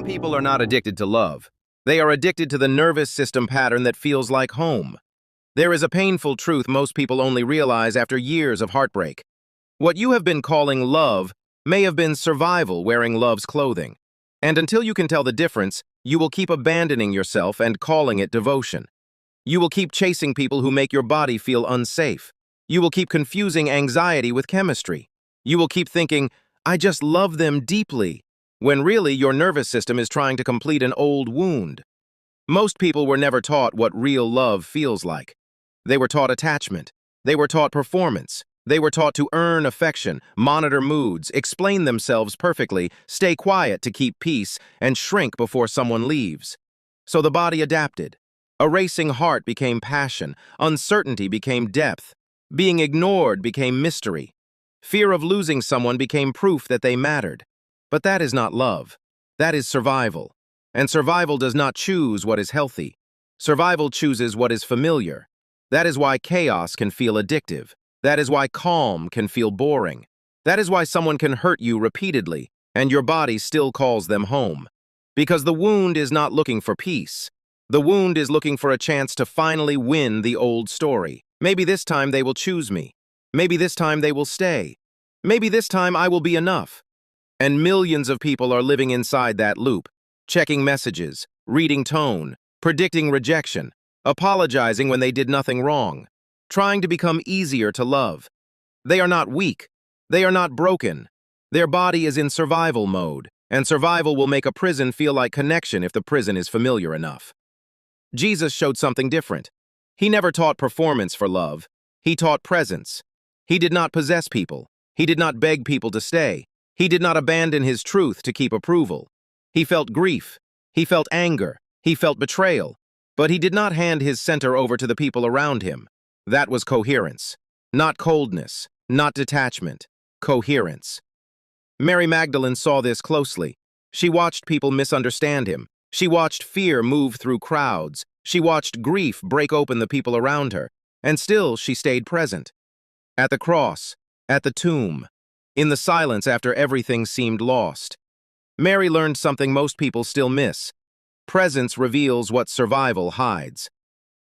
people are not addicted to love. They are addicted to the nervous system pattern that feels like home. There is a painful truth most people only realize after years of heartbreak. What you have been calling love may have been survival wearing love's clothing. And until you can tell the difference, you will keep abandoning yourself and calling it devotion. You will keep chasing people who make your body feel unsafe. You will keep confusing anxiety with chemistry. You will keep thinking, I just love them deeply, when really your nervous system is trying to complete an old wound. Most people were never taught what real love feels like. They were taught attachment. They were taught performance. They were taught to earn affection, monitor moods, explain themselves perfectly, stay quiet to keep peace, and shrink before someone leaves. So the body adapted. A racing heart became passion. Uncertainty became depth. Being ignored became mystery. Fear of losing someone became proof that they mattered. But that is not love. That is survival. And survival does not choose what is healthy. Survival chooses what is familiar. That is why chaos can feel addictive. That is why calm can feel boring. That is why someone can hurt you repeatedly, and your body still calls them home. Because the wound is not looking for peace. The wound is looking for a chance to finally win the old story. Maybe this time they will choose me. Maybe this time they will stay. Maybe this time I will be enough. And millions of people are living inside that loop, checking messages, reading tone, predicting rejection, apologizing when they did nothing wrong, trying to become easier to love. They are not weak. They are not broken. Their body is in survival mode, and survival will make a prison feel like connection if the prison is familiar enough. Jesus showed something different. He never taught performance for love. He taught presence. He did not possess people. He did not beg people to stay. He did not abandon his truth to keep approval. He felt grief. He felt anger. He felt betrayal. But he did not hand his center over to the people around him. That was coherence. Not coldness. Not detachment. Coherence. Mary Magdalene saw this closely. She watched people misunderstand him. She watched fear move through crowds. She watched grief break open the people around her. And still she stayed present. At the cross. At the tomb. In the silence after everything seemed lost. Mary learned something most people still miss. Presence reveals what survival hides.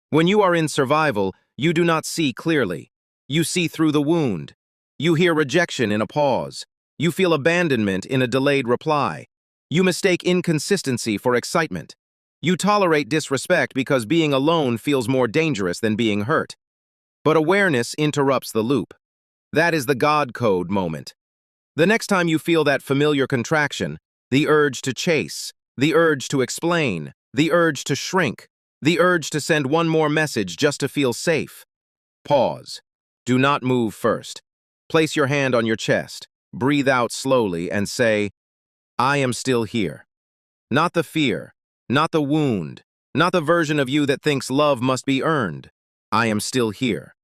When you are in survival, you do not see clearly. You see through the wound. You hear rejection in a pause. You feel abandonment in a delayed reply. You mistake inconsistency for excitement. You tolerate disrespect because being alone feels more dangerous than being hurt. But awareness interrupts the loop. That is the God code moment. The next time you feel that familiar contraction, the urge to chase, the urge to explain, the urge to shrink, the urge to send one more message just to feel safe. Pause. Do not move first. Place your hand on your chest, breathe out slowly, and say, I am still here. Not the fear, not the wound, not the version of you that thinks love must be earned. I am still here.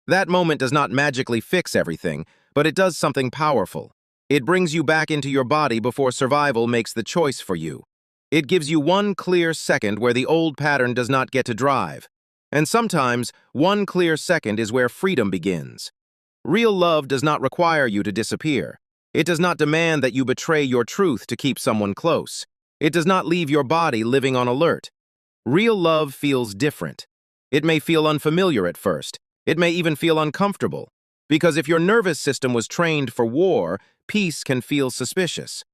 That moment does not magically fix everything, but it does something powerful. It brings you back into your body before survival makes the choice for you. It gives you one clear second where the old pattern does not get to drive. And sometimes, one clear second is where freedom begins. Real love does not require you to disappear. It does not demand that you betray your truth to keep someone close. It does not leave your body living on alert. Real love feels different. It may feel unfamiliar at first. It may even feel uncomfortable. Because if your nervous system was trained for war, peace can feel suspicious.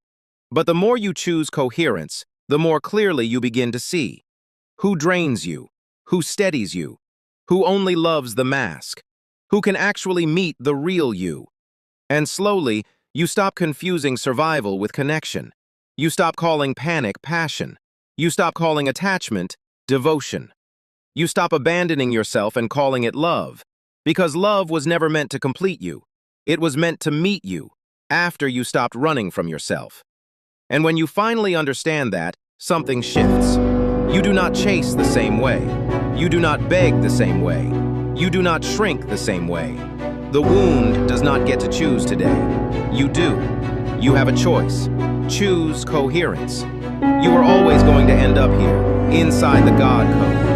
But the more you choose coherence, the more clearly you begin to see who drains you, who steadies you, who only loves the mask, who can actually meet the real you. And slowly, you stop confusing survival with connection. You stop calling panic passion. You stop calling attachment devotion. You stop abandoning yourself and calling it love. Because love was never meant to complete you. It was meant to meet you after you stopped running from yourself. And when you finally understand that, something shifts. You do not chase the same way. You do not beg the same way. You do not shrink the same way. The wound does not get to choose today. You do. You have a choice. Choose coherence. You are always going to end up here, inside the God code.